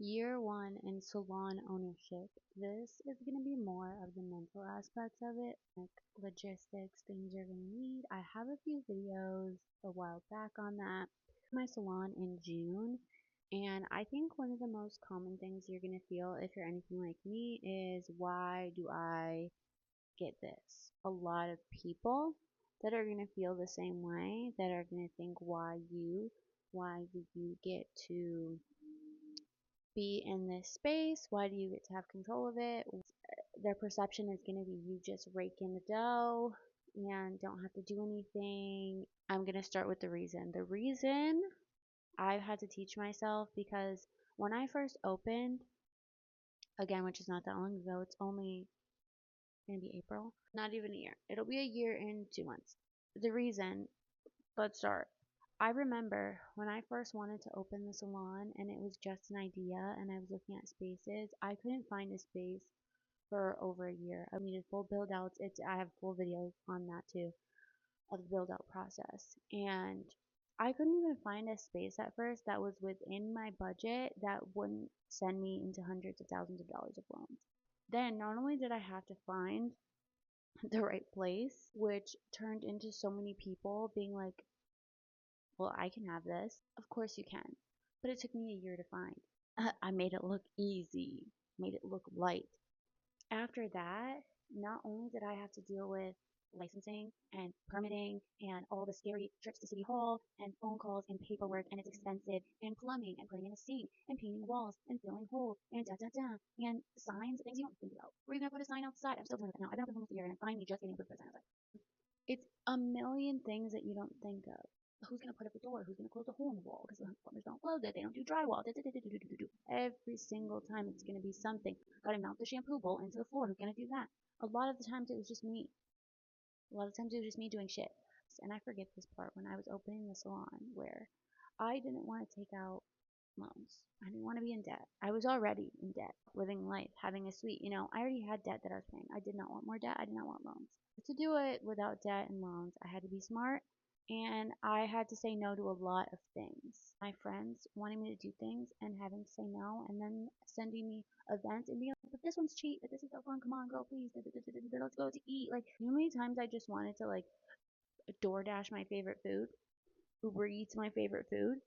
Year one in salon ownership. This is going to be more of the mental aspects of it, like logistics, things you're going to need. I have a few videos a while back on that. My salon in June, and I think one of the most common things you're going to feel if you're anything like me is, why do I get this? A lot of people that are going to feel the same way, that are going to think, why do you get to be in this space? Why do you get to have control of it? Their perception is going to be, you just rake in the dough and don't have to do anything. I'm going to start with the reason. The reason I've had to teach myself, because when I first opened, again, which is not that long ago, it's only going to be April, not even a year. It'll be a year in 2 months. The reason, let's start. I remember when I first wanted to open the salon and it was just an idea and I was looking at spaces, I couldn't find a space for over a year. I needed full build outs. I have full videos on that too, of the build out process. And I couldn't even find a space at first that was within my budget that wouldn't send me into hundreds of thousands of dollars of loans. Then not only did I have to find the right place, which turned into so many people being like, well, I can have this. Of course you can. But it took me a year to find. I made it look easy, made it look light. After that, not only did I have to deal with licensing and permitting and all the scary trips to City Hall and phone calls and paperwork, and it's expensive, and plumbing and putting in a sink and painting walls and filling holes and da da da, and signs, things you don't think about. We're gonna put a sign outside. I'm still doing it now. I've been open almost a year and I'm finally just getting able to put a sign outside. It's a million things that you don't think of. Who's gonna put up a door? Who's gonna close the hole in the wall? Because the plumbers don't close it. They don't do drywall. Every single time it's gonna be something. Gotta mount the shampoo bowl into the floor. Who's gonna do that? A lot of the times it was just me. A lot of times it was just me doing shit. And I forget this part when I was opening the salon, where I didn't want to take out loans. I didn't want to be in debt. I was already in debt, living life, having a suite. I already had debt that I was paying. I did not want more debt. I did not want loans. To do it without debt and loans, I had to be smart, and I had to say no to a lot of things. My friends wanting me to do things and having to say no, and then sending me events and being like, but this one's cheap, but this is so fun, come on girl, please, let's go to eat. Like, you know how many times I just wanted to, like, DoorDash my favorite food, Uber Eats my favorite food.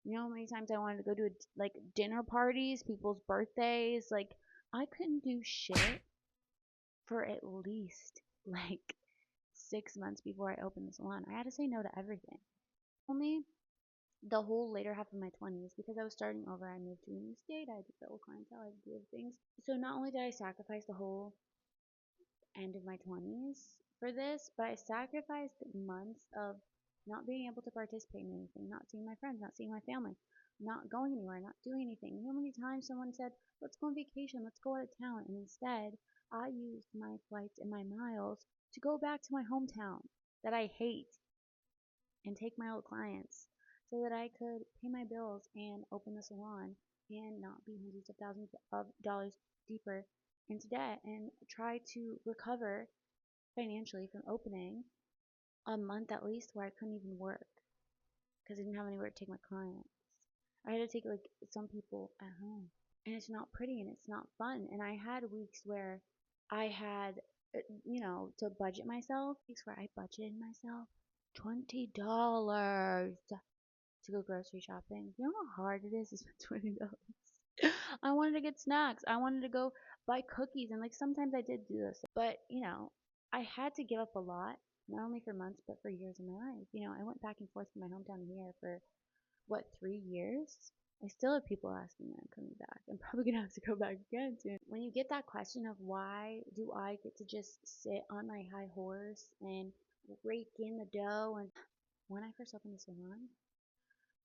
You know how many times I wanted to go to like dinner parties, people's birthdays. Like, I couldn't do shit for at least like 6 months before I opened the salon. I had to say no to everything. Only the whole later half of my 20s, because I was starting over. I moved to a new state. I had to build clientele. I had to do other things. So not only did I sacrifice the whole end of my 20s for this, but I sacrificed months of not being able to participate in anything, not seeing my friends, not seeing my family, not going anywhere, not doing anything. You know how many times someone said, let's go on vacation, let's go out of town, and instead I used my flights and my miles to go back to my hometown that I hate and take my old clients so that I could pay my bills and open the salon and not be hundreds of thousands of dollars deeper into debt, and try to recover financially from opening a month at least where I couldn't even work because I didn't have anywhere to take my clients. I had to take like some people at home, and it's not pretty and it's not fun. And I had weeks where I had, to budget myself, weeks where I budgeted myself $20 to go grocery shopping. You know how hard it is to spend $20? I wanted to get snacks. I wanted to go buy cookies, and like sometimes I did do this, but I had to give up a lot, not only for months but for years of my life. I went back and forth from my hometown here for what, 3 years? I still have people asking when I'm coming back. I'm probably gonna have to go back again soon. When you get that question of why do I get to just sit on my high horse and rake in the dough, and when I first opened the salon,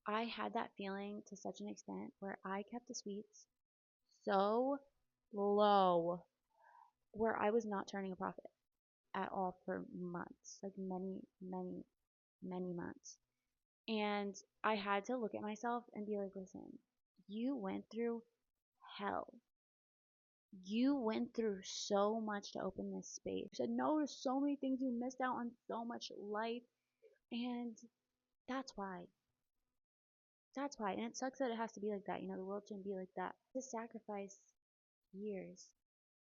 I had that feeling to such an extent where I kept the sweets so low where I was not turning a profit at all for months, like many, many, many months. And I had to look at myself and be like, listen, you went through hell. You went through so much to open this space. You said no to so many things. You missed out on so much life. And that's why. That's why. And it sucks that it has to be like that. The world shouldn't be like that. To sacrifice years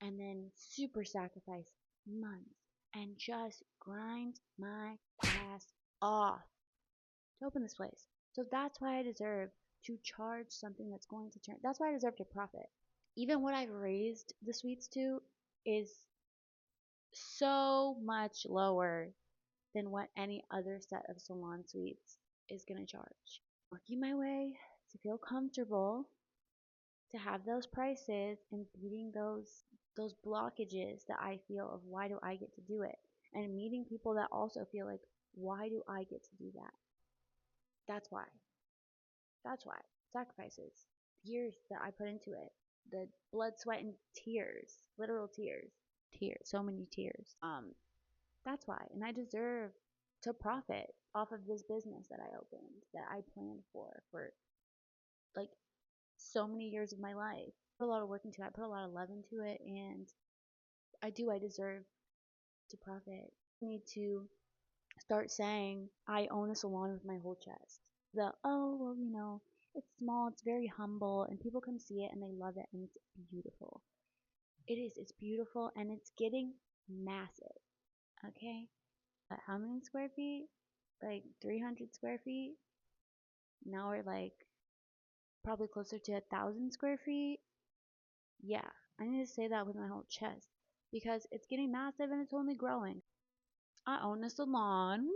and then super sacrifice months and just grind my ass off to open this place. So that's why I deserve to charge something that's going to turn. That's why I deserve to profit. Even what I've raised the suites to is so much lower than what any other set of salon suites is going to charge. Working my way to feel comfortable, to have those prices and beating those blockages that I feel of why do I get to do it, and meeting people that also feel like why do I get to do that. That's why. That's why. Sacrifices, years that I put into it, the blood, sweat, and tears, literal tears, so many tears. That's why, and I deserve to profit off of this business that I opened, that I planned for like so many years of my life. Put a lot of work into it. I put a lot of love into it, and I deserve to profit. I need to start saying I own a salon with my whole chest. Oh, well, it's small, it's very humble, and people come see it and they love it, and it's beautiful. It is, it's beautiful, and it's getting massive. Okay? But how many square feet? Like 300 square feet? Now we're like probably closer to 1,000 square feet. Yeah, I need to say that with my whole chest because it's getting massive and it's only growing. I own a salon